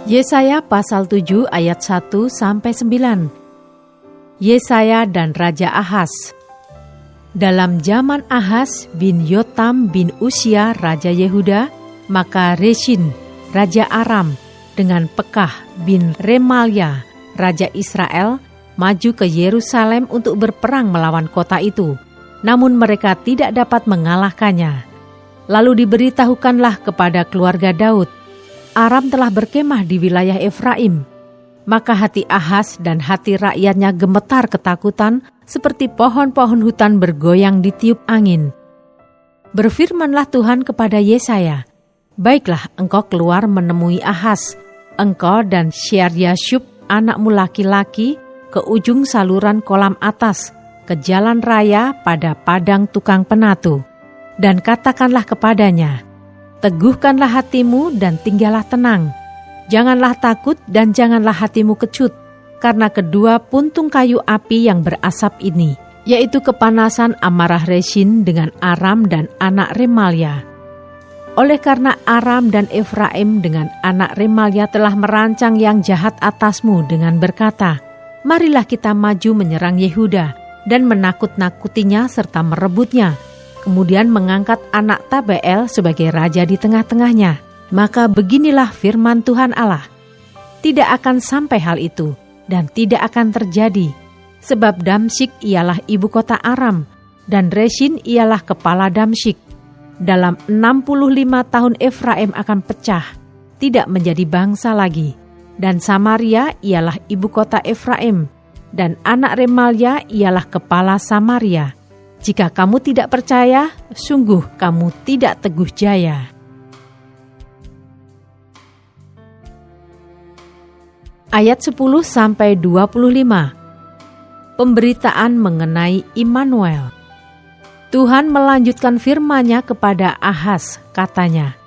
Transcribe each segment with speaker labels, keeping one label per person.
Speaker 1: Yesaya pasal 7 ayat 1-9. Yesaya dan Raja Ahaz. Dalam zaman Ahaz bin Yotam bin Uzia Raja Yehuda, maka Reshin Raja Aram dengan Pekah bin Remalia Raja Israel maju ke Yerusalem untuk berperang melawan kota itu. Namun mereka tidak dapat mengalahkannya. Lalu diberitahukanlah kepada keluarga Daud, Aram telah berkemah di wilayah Efraim. Maka hati Ahaz dan hati rakyatnya gemetar ketakutan seperti pohon-pohon hutan bergoyang ditiup angin. Berfirmanlah Tuhan kepada Yesaya, "Baiklah engkau keluar menemui Ahaz, engkau dan Syaryashub anakmu laki-laki ke ujung saluran kolam atas, ke jalan raya pada padang tukang penatu. Dan katakanlah kepadanya, teguhkanlah hatimu dan tinggallah tenang. Janganlah takut dan janganlah hatimu kecut, karena kedua puntung kayu api yang berasap ini, yaitu kepanasan amarah Reshin dengan Aram dan anak Remalia. Oleh karena Aram dan Efraim dengan anak Remalia telah merancang yang jahat atasmu dengan berkata, marilah kita maju menyerang Yehuda dan menakut-nakutinya serta merebutnya, kemudian mengangkat anak Tabeel sebagai raja di tengah-tengahnya. Maka beginilah firman Tuhan Allah, tidak akan sampai hal itu dan tidak akan terjadi, sebab Damsyik ialah ibu kota Aram, dan Reshin ialah kepala Damsyik. Dalam 65 tahun Efraim akan pecah, tidak menjadi bangsa lagi, dan Samaria ialah ibu kota Efraim, dan anak Remalia ialah kepala Samaria. Jika kamu tidak percaya, sungguh kamu tidak teguh jaya." Ayat 10-25. Pemberitaan mengenai Immanuel. Tuhan melanjutkan firman-Nya kepada Ahaz, katanya,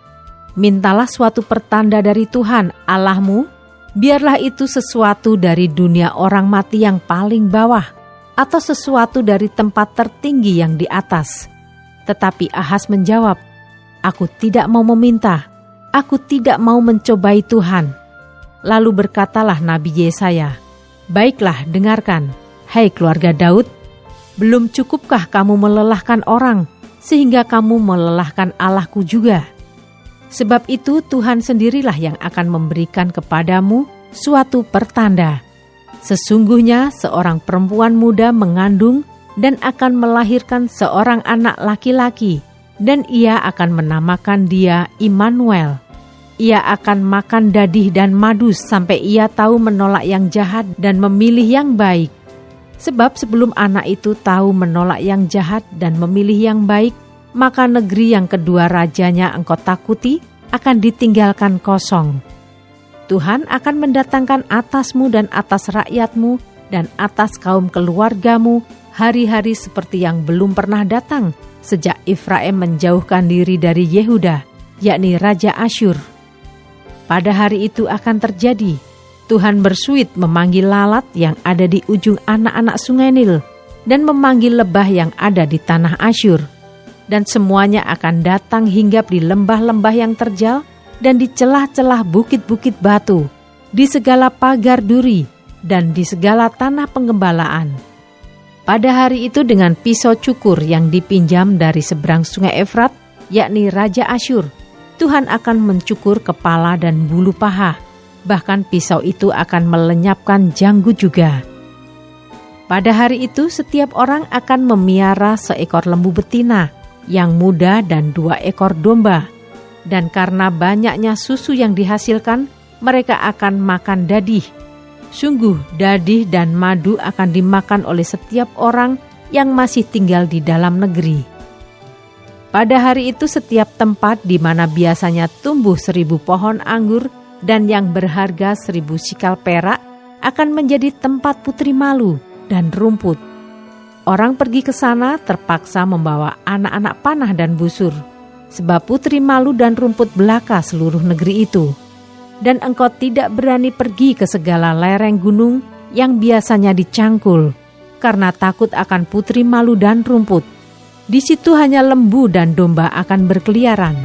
Speaker 1: "Mintalah suatu pertanda dari Tuhan Allahmu, biarlah itu sesuatu dari dunia orang mati yang paling bawah, atau sesuatu dari tempat tertinggi yang di atas." Tetapi Ahaz menjawab, "Aku tidak mau meminta, aku tidak mau mencobai Tuhan." Lalu berkatalah Nabi Yesaya, "Baiklah, dengarkan, hai keluarga Daud, belum cukupkah kamu melelahkan orang, sehingga kamu melelahkan Allahku juga? Sebab itu Tuhan sendirilah yang akan memberikan kepadamu suatu pertanda. Sesungguhnya seorang perempuan muda mengandung dan akan melahirkan seorang anak laki-laki, dan ia akan menamakan dia Immanuel. Ia akan makan dadih dan madu sampai ia tahu menolak yang jahat dan memilih yang baik. Sebab sebelum anak itu tahu menolak yang jahat dan memilih yang baik, maka negeri yang kedua rajanya engkau takuti akan ditinggalkan kosong. Tuhan akan mendatangkan atasmu dan atas rakyatmu dan atas kaum keluargamu hari-hari seperti yang belum pernah datang sejak Efraim menjauhkan diri dari Yehuda, yakni Raja Asyur. Pada hari itu akan terjadi, Tuhan bersuit memanggil lalat yang ada di ujung anak-anak sungai Nil dan memanggil lebah yang ada di tanah Asyur. Dan semuanya akan datang hinggap di lembah-lembah yang terjal dan di celah-celah bukit-bukit batu, di segala pagar duri dan di segala tanah penggembalaan. Pada hari itu dengan pisau cukur yang dipinjam dari seberang sungai Efrat, yakni Raja Asyur, Tuhan akan mencukur kepala dan bulu paha, bahkan pisau itu akan melenyapkan janggut juga. Pada hari itu setiap orang akan memiara seekor lembu betina yang muda dan 2 ekor domba, dan karena banyaknya susu yang dihasilkan, mereka akan makan dadih. Sungguh dadih dan madu akan dimakan oleh setiap orang yang masih tinggal di dalam negeri. Pada hari itu setiap tempat di mana biasanya tumbuh 1000 pohon anggur dan yang berharga 1000 sikal perak akan menjadi tempat putri malu dan rumput. Orang pergi ke sana terpaksa membawa anak-anak panah dan busur, sebab putri malu dan rumput belaka seluruh negeri itu. Dan engkau tidak berani pergi ke segala lereng gunung yang biasanya dicangkul, karena takut akan putri malu dan rumput. Di situ hanya lembu dan domba akan berkeliaran.